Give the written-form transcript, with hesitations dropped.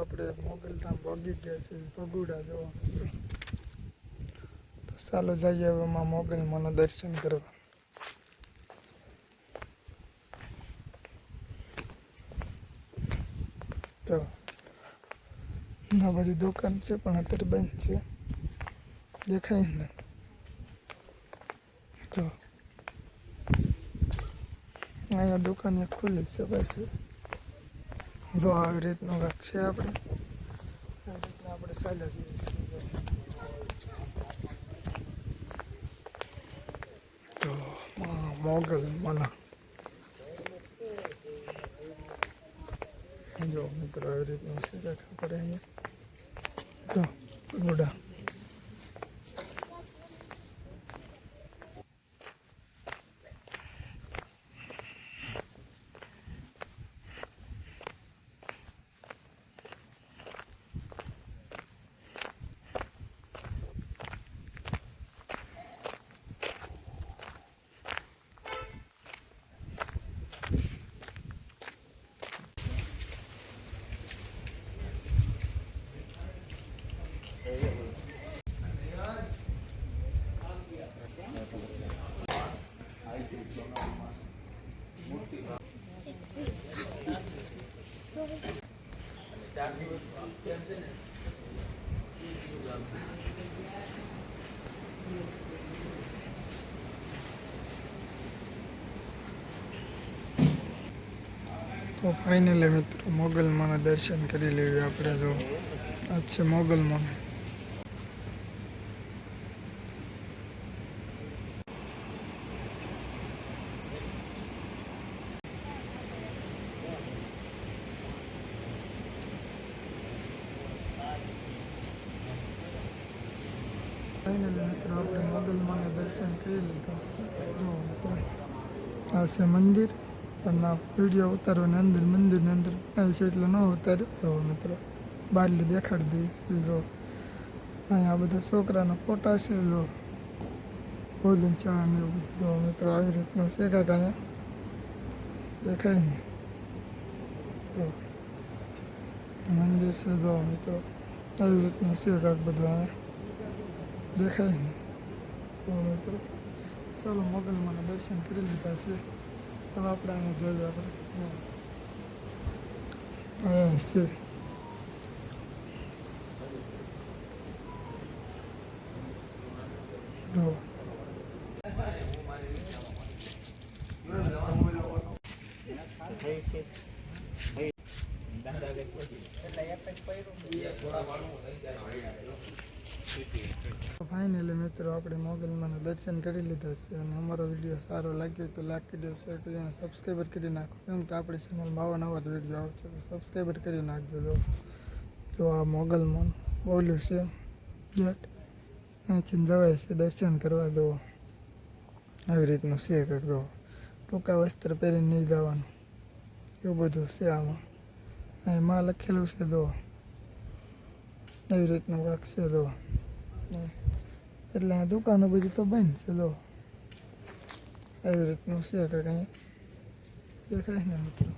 આપણે મોગલધામ પગી ગયા છે પગુડા જોવા તો ચાલો જઈએ હવે એમાં મોગલમાંના દર્શન કરવા તો ના બધી દુકાન છે પણ અત્યારે બંધ છે દેખાય ને તો અહીંયા દુકાન એક ખુલ્લી છે પાછી જો આવી રીતનું કાંક છે આપણે આવી રીતના આપણે ચાલ્યા જઈએ છીએ તો મોગલ મના જો મિત્રો આવી રીતનું છે દેખાય પડે અહીંયા તો ગુડા તો ફાઇનલી મિત્રો મોગલમાંના દર્શન કરી લેવી આપણે જો આ છે મોગલમાં ફાઇનલી મિત્રો આપણે મોગલમાંના દર્શન કરી લીધા છે જો મિત્રો આ છે મંદિર પણ આ વિડીયો ઉતારવાની અંદર મંદિરની અંદર બનાવી છે એટલે ન ઉતાર્યો તો મિત્રો બાટલી દેખાડી દઈશ જો અહીંયા બધા છોકરાના ફોટા છે જો ભોજન ચા ને એવું બધું જો મિત્રો આવી રીતનું છે કાંઈક અહીંયા દેખાય ને તો મંદિર છે જો મિત્રો આવી રીતનું છે કાંઈક બધું અહીંયા દેખાય ને તો મિત્રો ચાલો મોગલમાંના દર્શન કરી લીધા છે હવે આપણે અહીંયા જોઈએ આપણે છે જો ફાઇનલી મિત્રો આપણે મોગલમાંના દર્શન કરી લીધા છે અને અમારો વિડીયો સારો લાગ્યો તો લાઈક કરી દો શેર કરી અને સબસ્ક્રાઈબર કરી નાખો કેમ કે આપણી ચેનલમાં આવા નવા વિડીયો આવશે તો સબસ્ક્રાઈબર કરી નાખજો જો આ મોગલમાં બોલ્યું છે ગેટ અહીંથી જવાય છે દર્શન કરવા દો આવી રીતનું છે કંઈક દો ટૂંકા વસ્ત્ર પહેરીને નહીં જવાનું એવું બધું છે આમાં અહીં માં લખેલું છે દો એવી રીતનું કાંક છે દો એટલે આ દુકાનો બધી તો બંધ છે લો એવી રીતનું છે કે કંઈ દેખાય ને મિત્રો